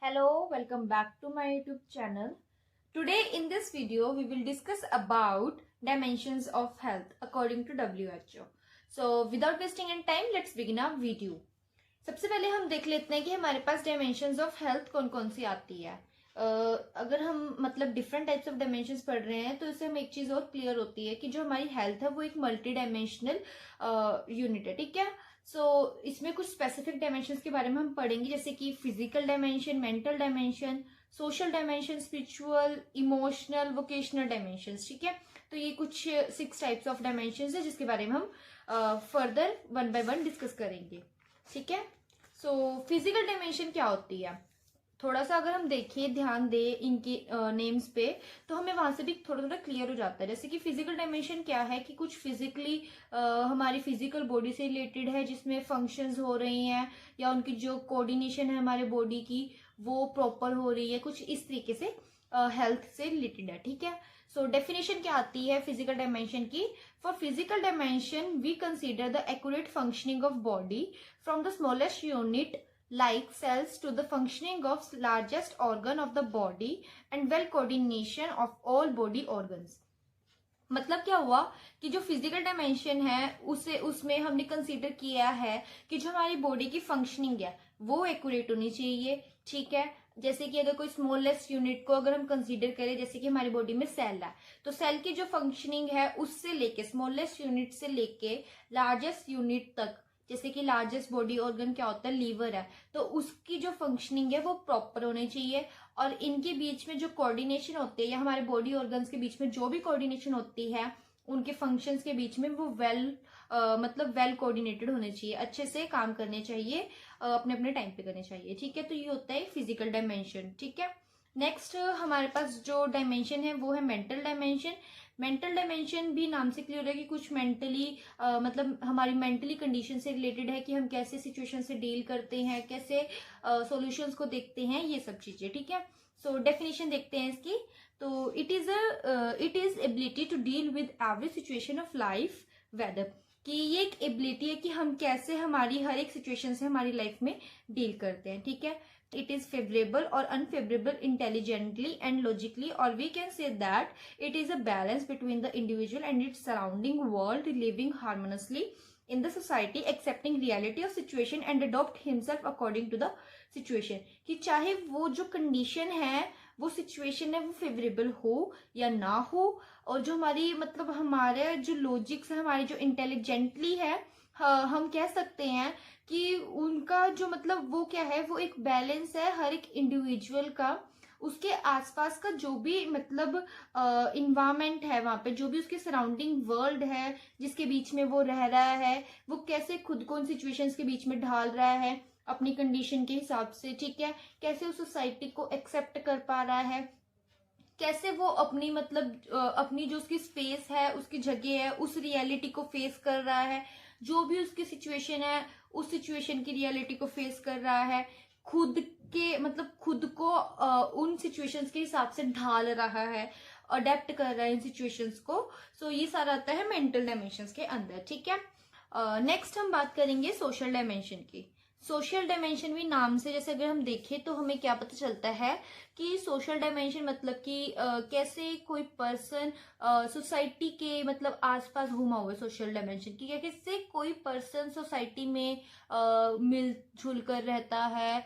Hello, welcome back to my YouTube channel. Today in this video we will discuss about dimensions of health according to WHO. So without wasting any time, let's begin our video. सबसे पहले हम देख लेते हैं कि हमारे पास dimensions of health कौन कौन सी आती है. अगर हम मतलब डिफरेंट टाइप्स ऑफ डायमेंशंस पढ़ रहे हैं तो इससे हमें एक चीज और क्लियर होती है कि जो हमारी हेल्थ है वो एक मल्टी डायमेंशनल यूनिट है. ठीक है. इसमें कुछ स्पेसिफिक डायमेंशंस के बारे में हम पढ़ेंगे, जैसे कि physical dimension, mental dimension, social dimension, spiritual, emotional, vocational dimensions. ठीक है. तो ये कुछ 6 टाइप्स ऑफ डायमेंशंस है जिसके बारे में हम further one by one discuss करेंगे. ठीक है. फिजिकल डायमेंशन क्या होती है, थोड़ा सा अगर हम देखें, ध्यान दें इनके नेम्स पे, तो हमें वहां से भी थोड़ा थोड़ा क्लियर हो जाता है. जैसे कि फिजिकल डायमेंशन क्या है कि कुछ फिजिकली हमारी फिजिकल बॉडी से रिलेटेड है, जिसमें फंक्शंस हो रही हैं या उनकी जो कोऑर्डिनेशन है हमारे बॉडी की वो प्रॉपर हो रही है, कुछ इस तरीके से हेल्थ से रिलेटेड है. ठीक है. डेफिनेशन क्या आती है फिजिकल डायमेंशन की. For physical dimension we consider the accurate functioning of body from the smallest unit like cells to the functioning of largest organ of the body and well coordination of all body organs. मतलब क्या हुआ कि जो physical dimension है उसमें हमने consider किया है कि जो हमारी बॉडी की फंक्शनिंग है वो एक्यूरेट होनी चाहिए. ठीक है. जैसे कि अगर कोई स्मॉलेस्ट यूनिट को अगर हम कंसीडर करें, जैसे कि हमारी बॉडी में सेल है, तो सेल की जो फंक्शनिंग है उससे लेके स्मॉलेस्ट यूनिट से लेके लार्जेस्ट यूनिट तक, जैसे कि लार्जेस्ट बॉडी ऑर्गन क्या होता है, लीवर है, तो उसकी जो फंक्शनिंग है वो प्रॉपर होनी चाहिए. और इनके बीच में जो कोऑर्डिनेशन होती है या हमारे बॉडी ऑर्गन्स के बीच में जो भी कोऑर्डिनेशन होती है उनके फंक्शंस के बीच में वो वेल कोऑर्डिनेटेड होने चाहिए, अच्छे से काम करने चाहिए, अपने अपने टाइम पे करने चाहिए. ठीक है. तो ये होता है फिजिकल डायमेंशन. ठीक है. नेक्स्ट हमारे पास जो डायमेंशन है वो है मेंटल डायमेंशन. मेंटल डायमेंशन भी नाम से क्लियर है कि कुछ मेंटली मतलब हमारी मेंटली कंडीशन से रिलेटेड है कि हम कैसे सिचुएशन से डील करते हैं, कैसे सॉल्यूशंस को देखते हैं, ये सब चीजें. ठीक है. डेफिनेशन देखते हैं इसकी. तो it is ability to deal with every situation of life, whether कि ये एक एबिलिटी है कि हम कैसे हमारी हर एक सिचुएशन से हमारी लाइफ में डील करते हैं. ठीक है. It is favorable or unfavorable intelligently and logically, or we can say that it is a balance between the individual and its surrounding world, living harmoniously in the society, accepting reality of situation and adopt himself according to the situation. कि चाहे वो जो condition है, वो situation है, वो favourable हो या ना हो, और जो हमारी मतलब हमारे जो लॉजिक्स है, हमारी जो इंटेलिजेंटली है, हम कह सकते हैं कि उनका जो मतलब वो क्या है, वो एक बैलेंस है हर एक इंडिविजुअल का, उसके आसपास का जो भी मतलब इन्वायरमेंट है, वहां पे जो भी उसके सराउंडिंग वर्ल्ड है जिसके बीच में वो रह रहा है, वो कैसे खुद को उन सिचुएशंस के बीच में ढाल रहा है अपनी कंडीशन के हिसाब से. ठीक है. कैसे उस सोसाइटी को एक्सेप्ट कर पा रहा है, कैसे वो अपनी मतलब अपनी जो उसकी स्पेस है, उसकी जगह है, उस रियलिटी को फेस कर रहा है, जो भी उसकी सिचुएशन है उस सिचुएशन की रियलिटी को फेस कर रहा है, खुद के मतलब खुद को उन सिचुएशंस के हिसाब से ढाल रहा है, अडेप्ट कर रहा है इन सिचुएशंस को. ये सारा आता है मेंटल डायमेंशंस के अंदर. ठीक है. नेक्स्ट हम बात करेंगे सोशल डायमेंशन की. सोशल डायमेंशन भी नाम से जैसे अगर हम देखें तो हमें क्या पता चलता है कि सोशल डायमेंशन मतलब कि कैसे कोई पर्सन सोसाइटी के मतलब आसपास घूमा हुआ है. सोशल डायमेंशन की कैसे कोई पर्सन सोसाइटी में मिलजुल कर रहता है,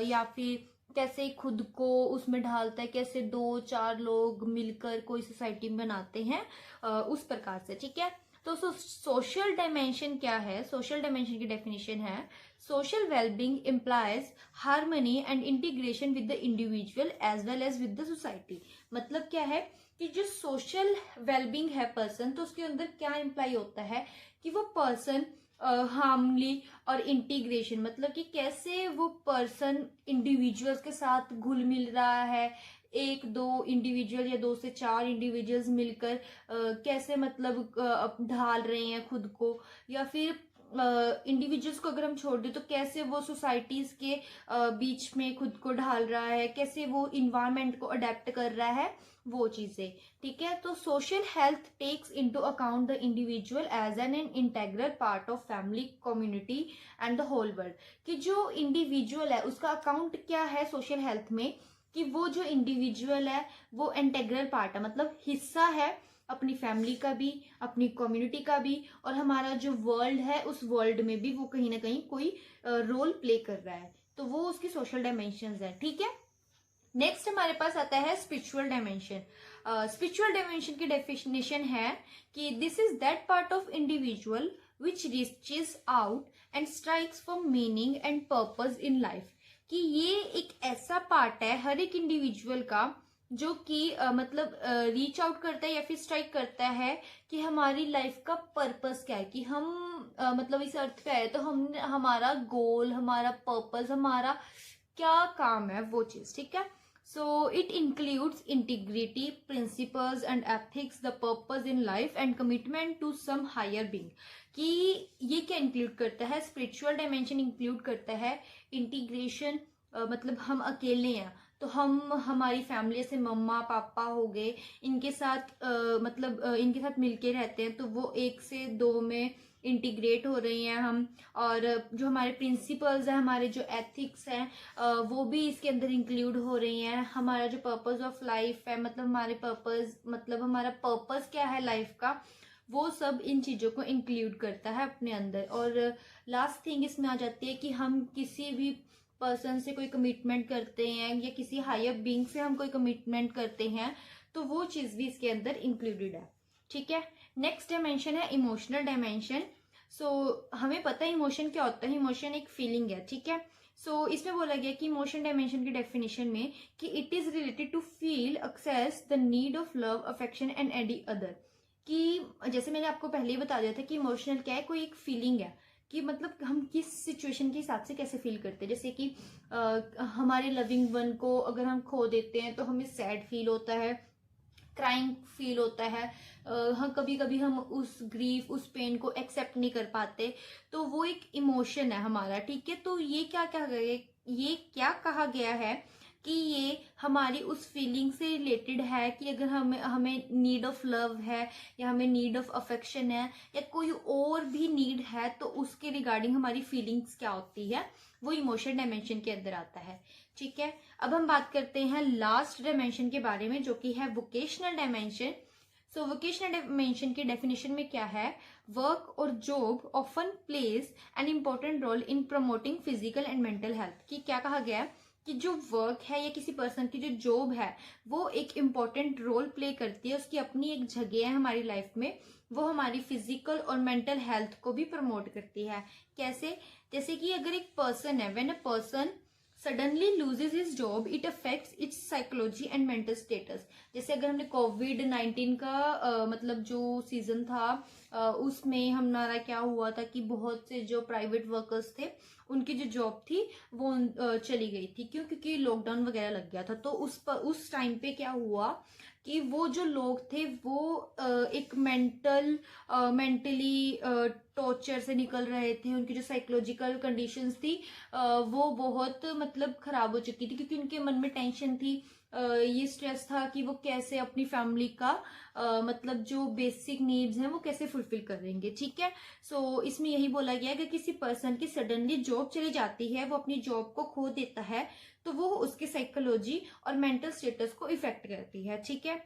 या फिर कैसे खुद को उसमें ढालता है, कैसे 2-4 लोग मिलकर कोई सोसाइटी बनाते हैं, उस प्रकार से. ठीक है. तो सोशल डायमेंशन क्या है. सोशल डायमेंशन की डेफिनेशन है, social wellbeing implies harmony and integration with the individual as well as with the society. मतलब क्या है कि जो सोशल वेलबींग है पर्सन, तो उसके अंदर क्या इम्प्लाई होता है कि वो पर्सन हार्मनी और इंटीग्रेशन, मतलब कि कैसे वो पर्सन इंडिविजुअल्स के साथ घुल मिल रहा है, 1-2 इंडिविजुअल या 2 से 4 इंडिविजुअल्स मिलकर कैसे मतलब ढाल रहे हैं खुद को, या फिर इंडिविजुअल्स को अगर हम छोड़ दें तो कैसे वो सोसाइटीज के बीच में खुद को ढाल रहा है, कैसे वो इन्वायरमेंट को अडेप्ट कर रहा है, वो चीजें। ठीक है, तो social health takes into account the individual as an integral part of family, community and the whole world. कि जो इंडिविजुअल है उसका अकाउंट क्या है सोशल हेल्थ में, कि वो जो इंडिविजुअल है वो इंटेग्रल पार्ट है, मतलब हिस्सा है अपनी फैमिली का भी, अपनी कम्युनिटी का भी, और हमारा जो वर्ल्ड है उस वर्ल्ड में भी वो कहीं ना कहीं कोई रोल प्ले कर रहा है। तो वो उसकी सोशल डायमेंशंस है। ठीक है, नेक्स्ट हमारे पास आता है स्पिरिचुअल डायमेंशन। स्पिरिचुअल डायमेंशन की डेफिनेशन है कि this is that part of individual which reaches out and strikes for meaning and purpose in life. कि ये एक ऐसा पार्ट है हर एक इंडिविजुअल का जो कि मतलब रीच आउट करता है या फिर स्ट्राइक करता है कि हमारी लाइफ का पर्पस क्या है, कि हम मतलब इस अर्थ पे आए तो हम हमारा गोल, हमारा पर्पस, हमारा क्या काम है, वो चीज। ठीक है, so it includes integrity, principles and ethics, the purpose in life and commitment to some higher being. कि ये क्या इंक्लूड करता है, स्पिरिचुअल डायमेंशन इंक्लूड करता है इंटीग्रेशन, मतलब हम अकेले हैं तो हम हमारी फैमिली से मम्मा पापा हो गए, इनके साथ मतलब इनके साथ मिलके रहते हैं तो वो एक से दो में इंटीग्रेट हो रही हैं हम। और जो हमारे प्रिंसिपल्स हैं, हमारे जो एथिक्स हैं, वो भी इसके अंदर इंक्लूड हो रही हैं। हमारा जो पर्पस ऑफ लाइफ है, मतलब हमारे पर्पस, मतलब हमारा पर्पस क्या है लाइफ का, वो सब इन चीजों को इंक्लूड करता है अपने अंदर। और लास्ट थिंग इसमें आ जाती है कि हम किसी भी पर्सन से कोई कमिटमेंट करते हैं या किसी हायर बीइंग से हम कोई कमिटमेंट करते हैं तो वो चीज भी इसके अंदर इंक्लूडेड है। ठीक है, नेक्स्ट डायमेंशन है इमोशनल डायमेंशन। सो हमें पता है इमोशन क्या होता है, इमोशन एक फीलिंग है। ठीक है, सो इसमें बोला गया कि इमोशन डायमेंशन की डेफिनेशन में कि it is related to feel, access the need of love, affection and any other. कि जैसे मैंने आपको पहले ही बता दिया था कि इमोशनल क्या है, कोई एक फीलिंग है कि मतलब हम किस सिचुएशन के हिसाब से कैसे फील करते हैं। जैसे कि हमारे लविंग वन को अगर हम खो देते हैं तो हमें सैड फील होता है, क्राइंग फील होता है, हाँ कभी कभी हम उस ग्रीफ, उस पेन को एक्सेप्ट नहीं कर पाते, तो वो एक इमोशन है हमारा। ठीक है, तो ये क्या कहा गया है कि ये हमारी उस फीलिंग से रिलेटेड है कि अगर हमें नीड ऑफ लव है या हमें नीड ऑफ अफेक्शन है या कोई और भी नीड है तो उसके रिगार्डिंग हमारी फीलिंग्स क्या होती है, वो इमोशन डायमेंशन के अंदर आता है। ठीक है, अब हम बात करते हैं लास्ट डायमेंशन के बारे में जो कि है vocational dimension. So vocational dimension की डेफिनेशन में क्या है, वर्क और job often plays an important role in promoting physical and mental health. कि क्या कहा गया है कि जो वर्क है या किसी पर्सन की जो जॉब है वो एक इम्पॉर्टेंट रोल प्ले करती है, उसकी अपनी एक जगह है हमारी लाइफ में, वो हमारी फिजिकल और मेंटल हेल्थ को भी प्रमोट करती है। कैसे, जैसे कि अगर एक पर्सन है, when a person suddenly loses his job it affects it's psychology and mental status. जैसे अगर हमने कोविड-19 का मतलब जो सीजन था उसमें हमारा क्या हुआ था कि बहुत से जो प्राइवेट वर्कर्स थे उनकी जो जॉब थी वो चली गई थी। क्यों? क्योंकि लॉकडाउन वगैरह लग गया था। तो उस टाइम पे क्या हुआ कि वो जो लोग थे वो एक मेंटली टॉर्चर से निकल रहे थे। उनकी जो साइकोलॉजिकल कंडीशंस थी वो बहुत मतलब खराब हो चुकी थी क्योंकि उनके मन में टेंशन थी, ये स्ट्रेस था कि वो कैसे अपनी फैमिली का मतलब जो बेसिक नीड्स हैं वो कैसे फुलफिल करेंगे। ठीक है, सो इसमें यही बोला गया कि किसी पर्सन की सडनली जॉब चली जाती है, वो अपनी जॉब को खो देता है, तो वो उसके साइकोलॉजी और मेंटल स्टेटस को इफेक्ट करती है। ठीक है,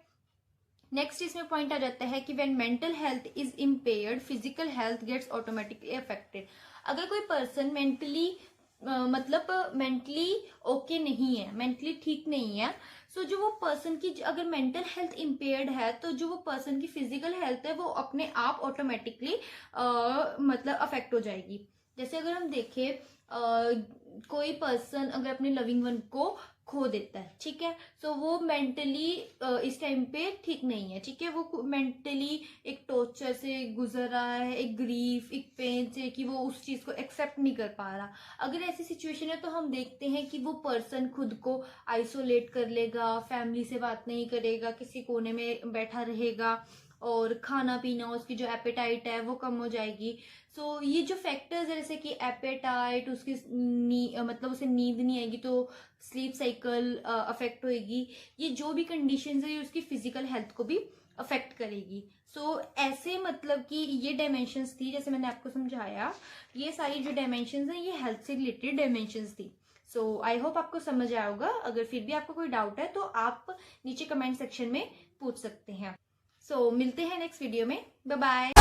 नेक्स्ट इसमें पॉइंट आ जाता है कि when mental health is impaired physical health gets automatically affected. अगर कोई पर्सन मतलब मेंटली ओके नहीं है, मेंटली ठीक नहीं है, सो जो वो पर्सन की अगर मेंटल हेल्थ इम्पेयर्ड है तो जो वो पर्सन की फिजिकल हेल्थ है वो अपने आप ऑटोमेटिकली मतलब अफेक्ट हो जाएगी। जैसे अगर हम देखें कोई पर्सन अगर अपने लविंग वन को खो देता है, ठीक है, सो वो मेंटली इस टाइम पे ठीक नहीं है। ठीक है, वो मेंटली एक टॉर्चर से गुजर रहा है, एक ग्रीफ, एक पेन से कि वो उस चीज को एक्सेप्ट नहीं कर पा रहा। अगर ऐसी सिचुएशन है तो हम देखते हैं कि वो पर्सन खुद को आइसोलेट कर लेगा, फैमिली से बात नहीं करेगा, किसी कोने में बैठा रहेगा और खाना पीना, उसकी जो एपेटाइट है वो कम हो जाएगी। सो ये जो फैक्टर्स है जैसे कि एपेटाइट, उसकी मतलब उसे नींद नहीं आएगी तो स्लीप साइकिल अफेक्ट होएगी। ये जो भी कंडीशंस है ये उसकी फिजिकल हेल्थ को भी अफेक्ट करेगी। सो ऐसे मतलब कि ये डायमेंशंस थी, जैसे मैंने आपको समझाया, ये सारी जो डायमेंशंस हैं ये हेल्थ से रिलेटेड डायमेंशंस थी। सो आई होप आपको समझ आया होगा। अगर फिर भी आपको कोई डाउट है तो आप नीचे कमेंट सेक्शन में पूछ सकते हैं। सो मिलते हैं नेक्स्ट वीडियो में। Bye bye.